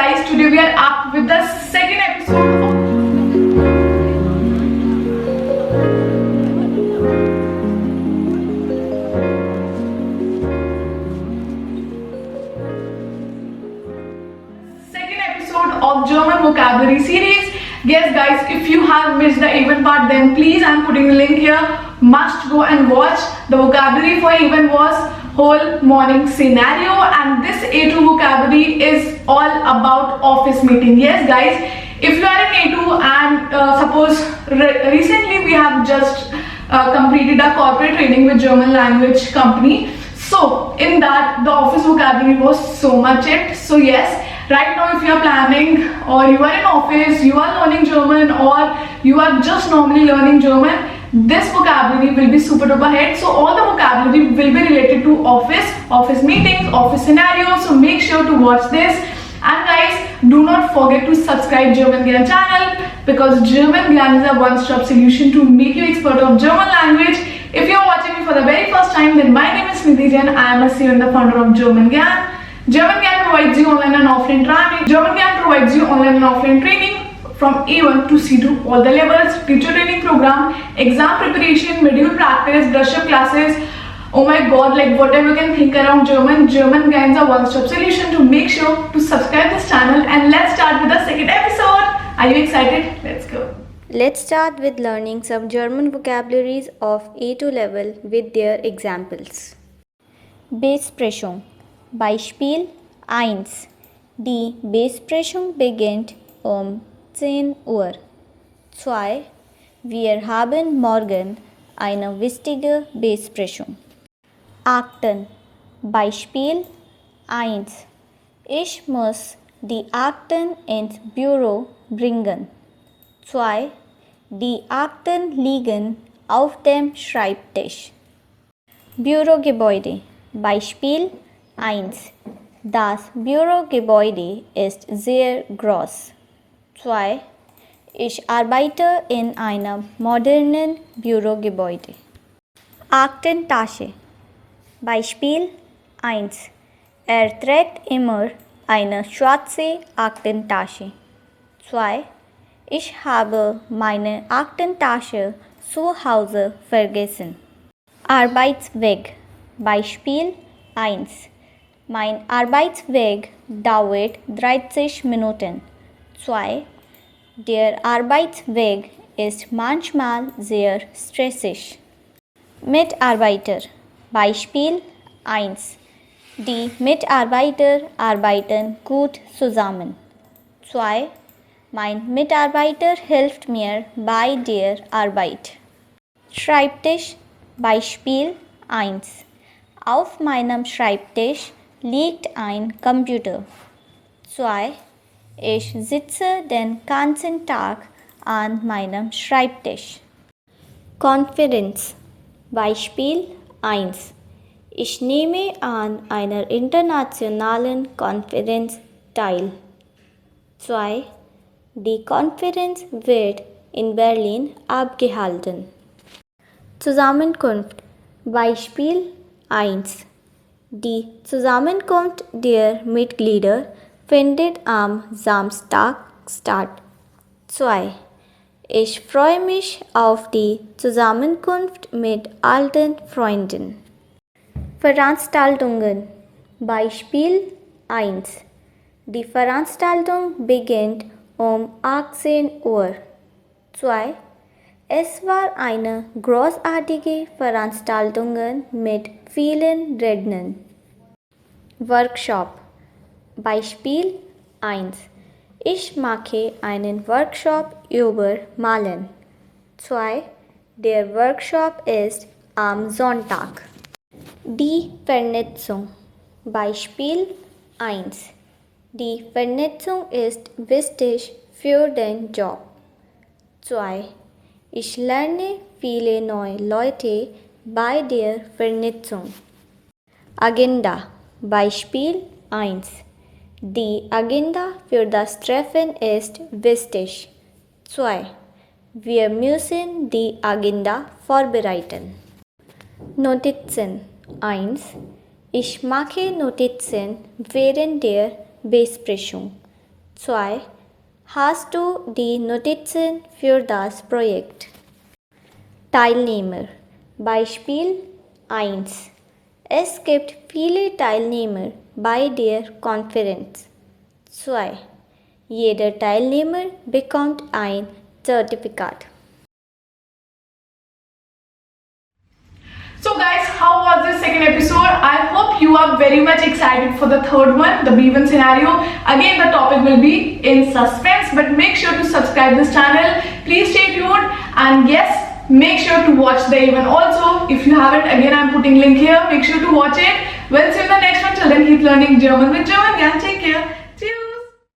guys, today we are up with the second episode of German vocabulary series. Yes guys, if you have missed the A1 part, then please, I'm putting the link here. Must go and watch. The vocabulary for A1 was whole morning scenario, and this A2 vocabulary is all about office meeting. Yes guys, if you are in A2 and suppose recently we have just completed a corporate training with German language company. So in that the office vocabulary was so much it. So yes, right now if you are planning or you are in office, you are learning German, or you are just normally learning German, this vocabulary will be super duper hit. So all the vocabulary will be related to office meetings, office scenarios. So make sure to watch this. And guys, do not forget to subscribe German Gyan channel, because German Gyan is a one-stop solution to make you expert of German language. If you are watching me for the very first time, then my name is Nidhi Jain. I am a CEO and the founder of German Gyan. German Gyan provides you online and offline training. German Gyan provides you online and offline training from A1 to C2, all the levels, teacher training program, exam preparation, module practice, brush-up classes. Oh my god, like whatever you can think around German Gyan is a one-stop solution. To make sure to subscribe this channel, and let's start with the second episode. Are you excited? Let's go. Let's start with learning some German vocabularies of A2 level with their examples. Besprechung. Beispiel 1. Die Besprechung beginnt um 10 Uhr. 2. Wir haben morgen eine wichtige Besprechung. Akten. Beispiel 1. Ich muss die Akten ins Büro bringen. 2. Die Akten liegen auf dem Schreibtisch. Bürogebäude. Beispiel 1. Das Bürogebäude ist sehr groß. 2. Ich arbeite in einem modernen Bürogebäude. Aktentasche. Beispiel 1. Er trägt immer eine schwarze Aktentasche. 2. Ich habe meine Aktentasche zu Hause vergessen. Arbeitsweg. Beispiel 1. Mein Arbeitsweg dauert 30 Minuten. 2. Der Arbeitsweg ist manchmal sehr stressig. Mitarbeiter. Beispiel 1. Die Mitarbeiter arbeiten gut zusammen. 2. Mein Mitarbeiter hilft mir bei der Arbeit. Schreibtisch. Beispiel 1. Auf meinem Schreibtisch liegt ein Computer. 2. Ich sitze den ganzen Tag an meinem Schreibtisch. Konferenz. Beispiel 1. Ich nehme an einer internationalen Konferenz teil. 2. Die Konferenz wird in Berlin abgehalten. Zusammenkunft. Beispiel 1. Die Zusammenkunft der Mitglieder findet am Samstag statt. 2. Ich freue mich auf die Zusammenkunft mit alten Freunden. Veranstaltungen. Beispiel 1. Die Veranstaltung beginnt um 18 Uhr. 2. Es war eine großartige Veranstaltung mit vielen Rednern. Workshop. Beispiel 1. Ich mache einen Workshop über Malen. 2. Der Workshop ist am Sonntag. Die Vernetzung. Beispiel 1. Die Vernetzung ist wichtig für den Job. 2. Ich lerne viele neue Leute bei der Vernetzung. Agenda. Beispiel 1. Die Agenda für das Treffen ist wichtig. 2. Wir müssen die Agenda vorbereiten. Notizen. 1. Ich mache Notizen während der Besprechung. 2. Hast du die Notizen für das Projekt? Teilnehmer. Beispiel 1. Es gibt viele Teilnehmer bei der Konferenz. 2. Jeder Teilnehmer bekommt ein Zertifikat. So guys, how was this second episode? I hope you are very much excited for the third one, the B1 scenario. Again, the topic will be in suspense, but make sure to subscribe this channel. Please stay tuned, and yes, make sure to watch the A1 also. If you haven't, again I'm putting link here. Make sure to watch it. We'll see you in the next one. Till then, keep learning German with German Gyan. Take care.